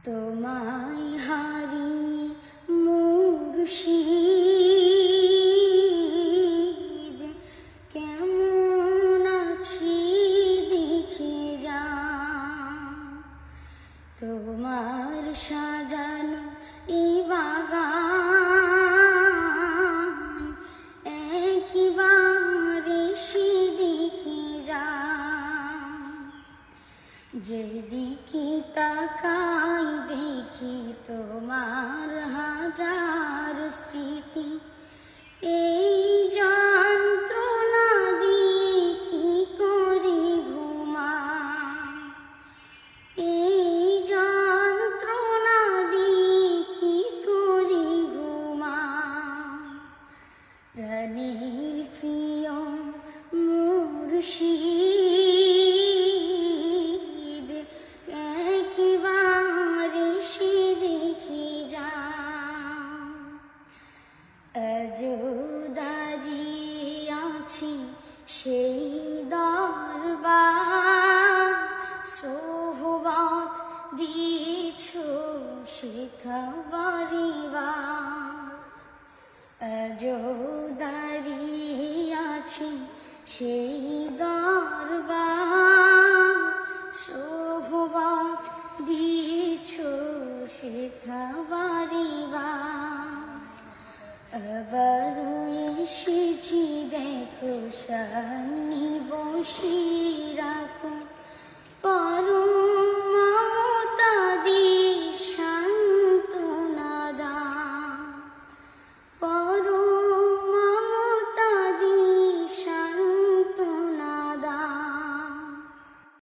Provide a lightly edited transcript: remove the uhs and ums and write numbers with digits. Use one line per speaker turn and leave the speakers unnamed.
তোমায় হারিয়ে মুর্শিদ কেমন আছি দেখে যাও। তোমার সাজানো এই বাগান একবার এসে দেখে যাও। যেদিকে তাকাই দেখি তোমার হাজার স্মৃতি, এই যন্ত্রণা দিয়ে কি করে ঘুমাই, এই যন্ত্রণা দিয়ে কি করে ঘুমাই। প্রাণের প্রিয় মুর্শিদ একবার এসে দেখে যাও। আজও দাঁড়িয়ে আছি সেই দরবার, সোহবত দিয়েছ শেখা বাড়িবার। আজও দাঁড়িয়ে আছি সেই দরবার, সোহবত দিয়েছ শেখা বাড়িবার। আবারও এসেছি দেখো সামনে বসে রাখো,